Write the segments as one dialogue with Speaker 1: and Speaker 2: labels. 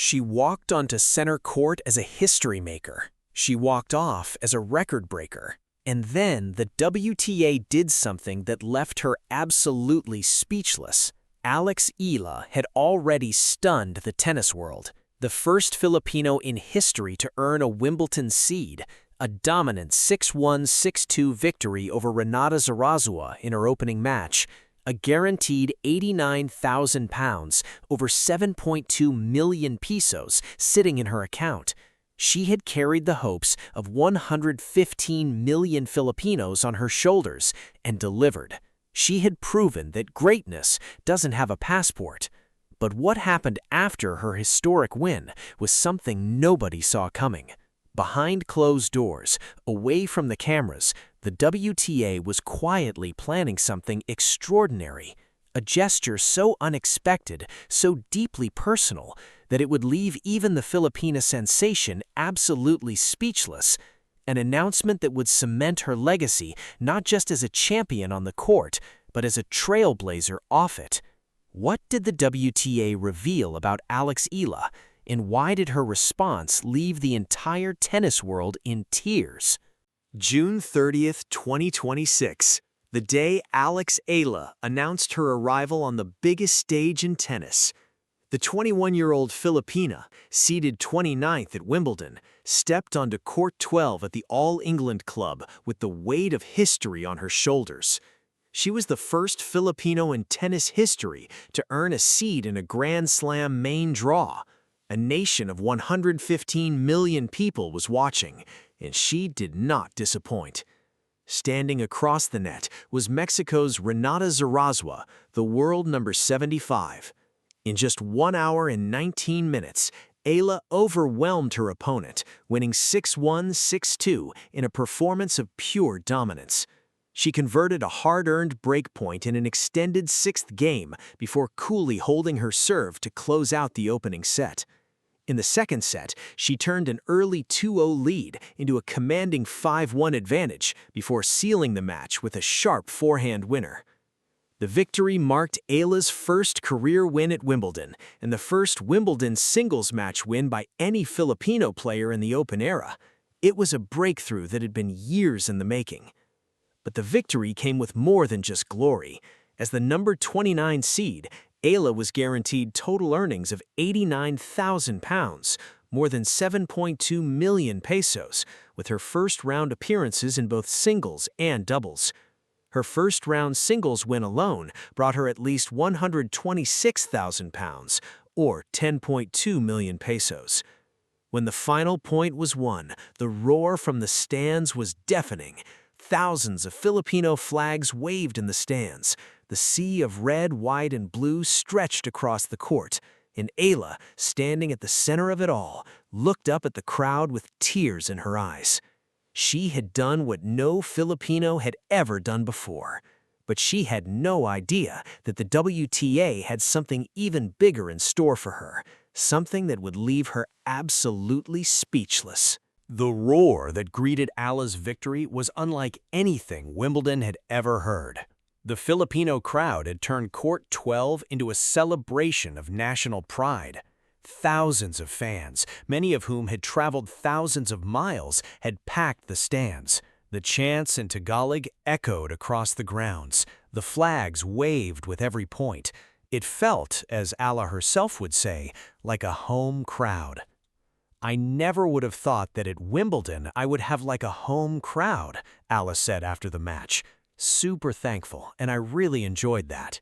Speaker 1: She walked onto center court as a history maker. She walked off as a record breaker. And then the WTA did something that left her absolutely speechless. Eala had already stunned the tennis world. The first Filipino in history to earn a Wimbledon seed, a dominant 6-1, 6-2 victory over Renata Zarazua in her opening match, a guaranteed £89,000, over 7.2 million pesos, sitting in her account. She had carried the hopes of 115 million Filipinos on her shoulders and delivered. She had proven that greatness doesn't have a passport. But what happened after her historic win was something nobody saw coming. Behind closed doors, away from the cameras, the WTA was quietly planning something extraordinary. A gesture so unexpected, so deeply personal, that it would leave even the Filipina sensation absolutely speechless. An announcement that would cement her legacy not just as a champion on the court, but as a trailblazer off it. What did the WTA reveal about Eala, and why did her response leave the entire tennis world in tears?
Speaker 2: June 30th, 2026, the day Eala announced her arrival on the biggest stage in tennis. The 21-year-old Filipina, seeded 29th at Wimbledon, stepped onto court 12 at the All England Club with the weight of history on her shoulders. She was the first Filipino in tennis history to earn a seed in a Grand Slam main draw. A nation of 115 million people was watching, and she did not disappoint. Standing across the net was Mexico's Renata Zarazua, the world number 75. In just 1 hour and 19 minutes, Eala overwhelmed her opponent, winning 6-1, 6-2 in a performance of pure dominance. She converted a hard-earned breakpoint in an extended sixth game before coolly holding her serve to close out the opening set. In the second set, she turned an early 2-0 lead into a commanding 5-1 advantage before sealing the match with a sharp forehand winner. The victory marked Eala's first career win at Wimbledon and the first Wimbledon singles match win by any Filipino player in the Open era. It was a breakthrough that had been years in the making. But the victory came with more than just glory. As the number 29 seed, Eala was guaranteed total earnings of £89,000, more than 7.2 million pesos, with her first-round appearances in both singles and doubles. Her first-round singles win alone brought her at least £126,000, or 10.2 million pesos. When the final point was won, the roar from the stands was deafening. Thousands of Filipino flags waved in the stands. The sea of red, white, and blue stretched across the court, and Eala, standing at the center of it all, looked up at the crowd with tears in her eyes. She had done what no Filipino had ever done before, but she had no idea that the WTA had something even bigger in store for her, something that would leave her absolutely speechless.
Speaker 1: The roar that greeted Eala's victory was unlike anything Wimbledon had ever heard. The Filipino crowd had turned Court 12 into a celebration of national pride. Thousands of fans, many of whom had traveled thousands of miles, had packed the stands. The chants in Tagalog echoed across the grounds. The flags waved with every point. It felt, as Eala herself would say, like a home crowd. "I never would have thought that at Wimbledon I would have like a home crowd," Eala said after the match. "Super thankful, and I really enjoyed that."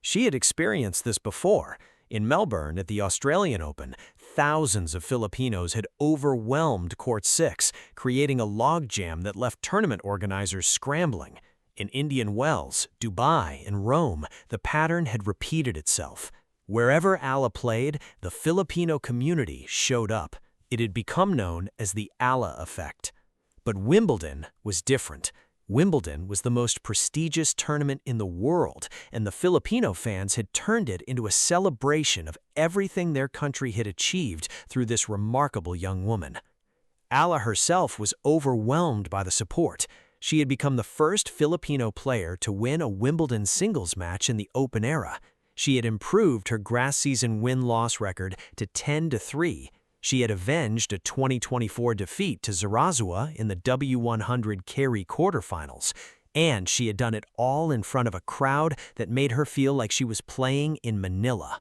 Speaker 1: She had experienced this before. In Melbourne at the Australian Open, thousands of Filipinos had overwhelmed Court 6, creating a logjam that left tournament organizers scrambling. In Indian Wells, Dubai, and Rome, the pattern had repeated itself. Wherever Eala played, the Filipino community showed up. It had become known as the Eala effect. But Wimbledon was different. Wimbledon was the most prestigious tournament in the world, and the Filipino fans had turned it into a celebration of everything their country had achieved through this remarkable young woman. Eala herself was overwhelmed by the support. She had become the first Filipino player to win a Wimbledon singles match in the Open era. She had improved her grass season win-loss record to 10-3. She had avenged a 2024 defeat to Zarazua in the W100 carry quarterfinals, and she had done it all in front of a crowd that made her feel like she was playing in Manila.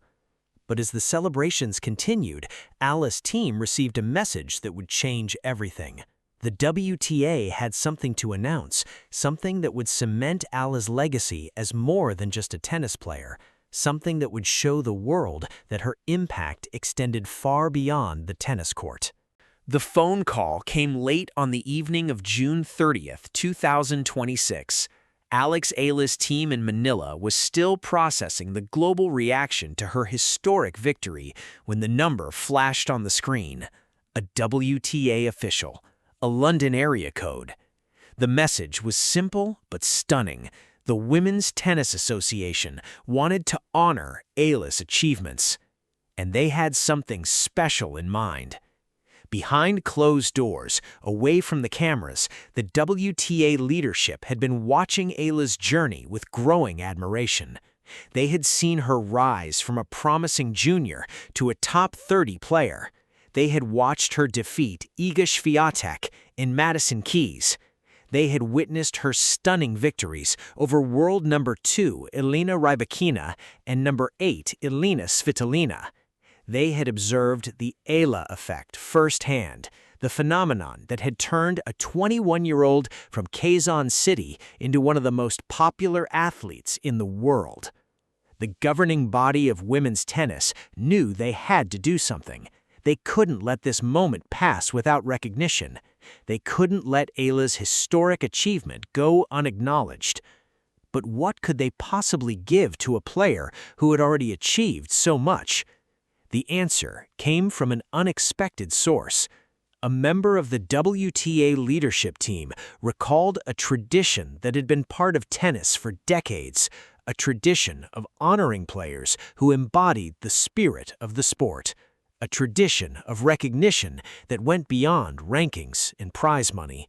Speaker 1: But as the celebrations continued, Eala's team received a message that would change everything. The WTA had something to announce, something that would cement Eala's legacy as more than just a tennis player, something that would show the world that her impact extended far beyond the tennis court. The phone call came late on the evening of June 30th, 2026. Eala's team in Manila was still processing the global reaction to her historic victory when the number flashed on the screen. A WTA official, a London area code. The message was simple but stunning. The Women's Tennis Association wanted to honor Eala's achievements, and they had something special in mind. Behind closed doors, away from the cameras, the WTA leadership had been watching Eala's journey with growing admiration. They had seen her rise from a promising junior to a top 30 player. They had watched her defeat Iga Swiatek in Madison Keys. They had witnessed her stunning victories over world number 2 Elena Rybakina and number 8 Elena Svitolina. They had observed the Eala effect firsthand, the phenomenon that had turned a 21-year-old from Quezon City into one of the most popular athletes in the world. The governing body of women's tennis knew they had to do something. They couldn't let this moment pass without recognition. They couldn't let Eala's historic achievement go unacknowledged. But what could they possibly give to a player who had already achieved so much? The answer came from an unexpected source. A member of the WTA leadership team recalled a tradition that had been part of tennis for decades, a tradition of honoring players who embodied the spirit of the sport, a tradition of recognition that went beyond rankings and prize money.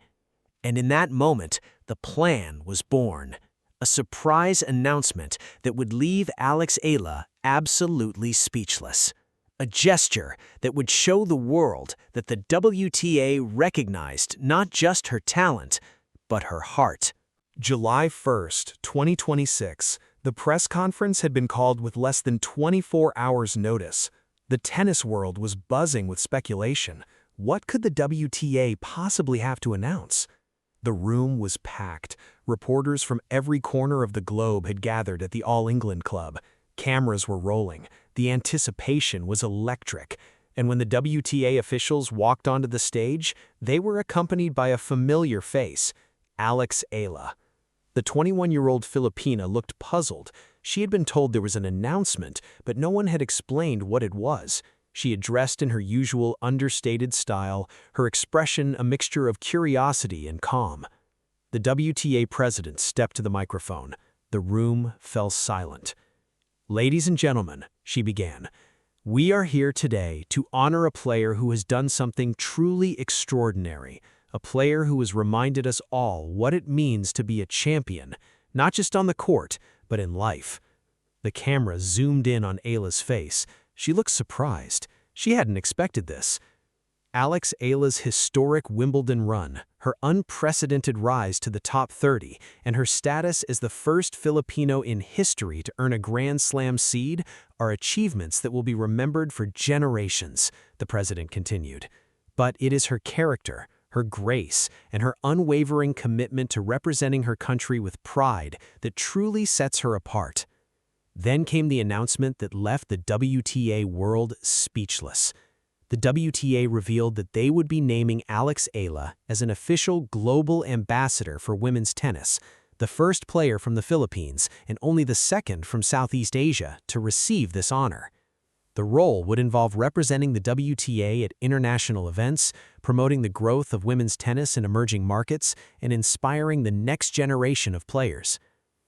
Speaker 1: And in that moment, the plan was born, a surprise announcement that would leave Eala absolutely speechless. A gesture that would show the world that the WTA recognized not just her talent, but her heart.
Speaker 3: July 1st, 2026, the press conference had been called with less than 24 hours' notice. The tennis world was buzzing with speculation. What could the WTA possibly have to announce? The room was packed. Reporters from every corner of the globe had gathered at the All England Club. Cameras were rolling. The anticipation was electric. And when the WTA officials walked onto the stage, they were accompanied by a familiar face, Eala. The 21-year-old Filipina looked puzzled. She had been told there was an announcement, but no one had explained what it was. She had dressed in her usual understated style, her expression a mixture of curiosity and calm. The WTA president stepped to the microphone. The room fell silent. "Ladies and gentlemen," she began, "we are here today to honor a player who has done something truly extraordinary, a player who has reminded us all what it means to be a champion, not just on the court, but in life." The camera zoomed in on Eala's face. She looked surprised. She hadn't expected this. Eala's historic Wimbledon run, her unprecedented rise to the top 30, and her status as the first Filipino in history to earn a Grand Slam seed are achievements that will be remembered for generations, the president continued. But it is her character, her grace, and her unwavering commitment to representing her country with pride that truly sets her apart. Then came the announcement that left the WTA world speechless. The WTA revealed that they would be naming Eala as an official global ambassador for women's tennis, the first player from the Philippines and only the second from Southeast Asia to receive this honor. The role would involve representing the WTA at international events, promoting the growth of women's tennis in emerging markets, and inspiring the next generation of players.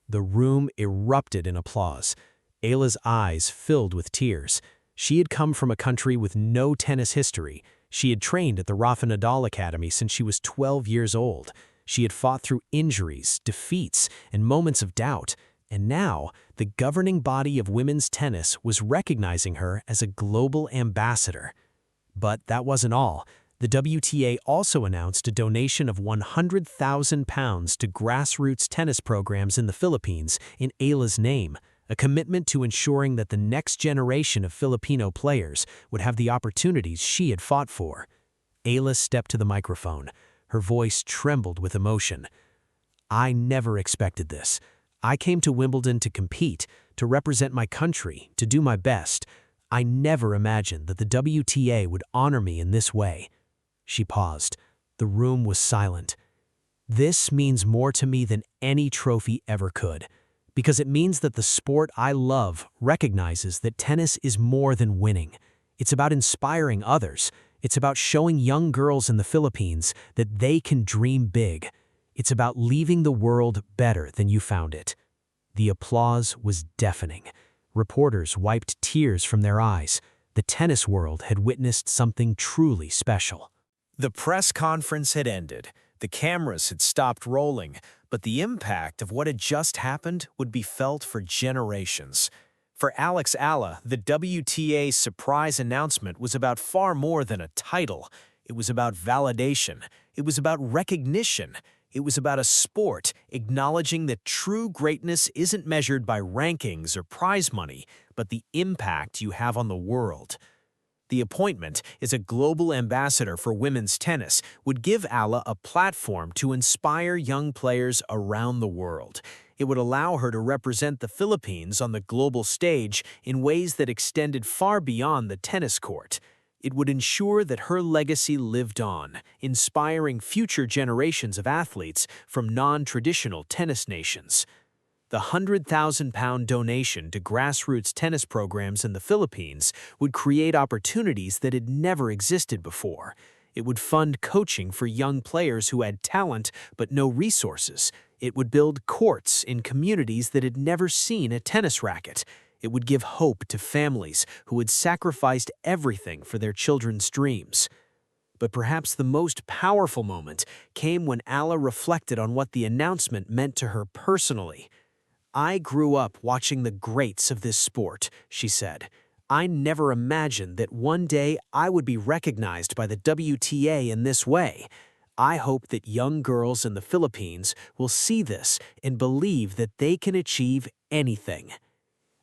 Speaker 3: The room erupted in applause. Eala's eyes filled with tears. She had come from a country with no tennis history. She had trained at the Rafa Nadal Academy since she was 12 years old. She had fought through injuries, defeats, and moments of doubt.
Speaker 1: And now, the governing body of women's tennis was recognizing her as a global ambassador. But that wasn't all. The WTA also announced a donation of £100,000 to grassroots tennis programs in the Philippines in Eala's name, a commitment to ensuring that the next generation of Filipino players would have the opportunities she had fought for. Eala stepped to the microphone. Her voice trembled with emotion. "I never expected this. I came to Wimbledon to compete, to represent my country, to do my best. I never imagined that the WTA would honor me in this way." She paused. The room was silent. "This means more to me than any trophy ever could, because it means that the sport I love recognizes that tennis is more than winning. It's about inspiring others. It's about showing young girls in the Philippines that they can dream big. It's about leaving the world better than you found it." The applause was deafening. Reporters wiped tears from their eyes. The tennis world had witnessed something truly special.
Speaker 2: The press conference had ended. The cameras had stopped rolling, but the impact of what had just happened would be felt for generations. For Alex Eala, the WTA's surprise announcement was about far more than a title. It was about validation. It was about recognition. It was about a sport acknowledging that true greatness isn't measured by rankings or prize money, but the impact you have on the world. The appointment as a global ambassador for women's tennis would give Eala a platform to inspire young players around the world. It would allow her to represent the Philippines on the global stage in ways that extended far beyond the tennis court. It would ensure that her legacy lived on, inspiring future generations of athletes from non-traditional tennis nations. The £100,000 donation to grassroots tennis programs in the Philippines would create opportunities that had never existed before. It would fund coaching for young players who had talent but no resources. It would build courts in communities that had never seen a tennis racket. It would give hope to families who had sacrificed everything for their children's dreams. But perhaps the most powerful moment came when Eala reflected on what the announcement meant to her personally. "I grew up watching the greats of this sport," she said. "I never imagined that one day I would be recognized by the WTA in this way. I hope that young girls in the Philippines will see this and believe that they can achieve anything."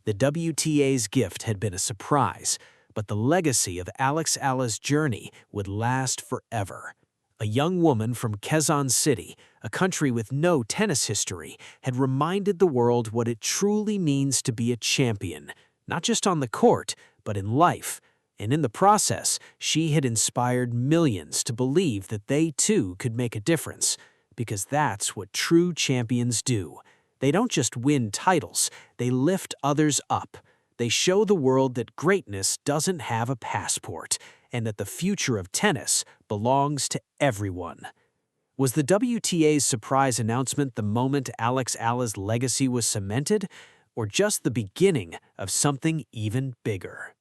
Speaker 2: The WTA's gift had been a surprise, but the legacy of Alex Eala's journey would last forever. A young woman from Quezon City, a country with no tennis history, had reminded the world what it truly means to be a champion, not just on the court, but in life. And in the process, she had inspired millions to believe that they too could make a difference, because that's what true champions do. They don't just win titles, they lift others up. They show the world that greatness doesn't have a passport, and that the future of tennis belongs to everyone. Was the WTA's surprise announcement the moment Alex Eala's legacy was cemented, or just the beginning of something even bigger?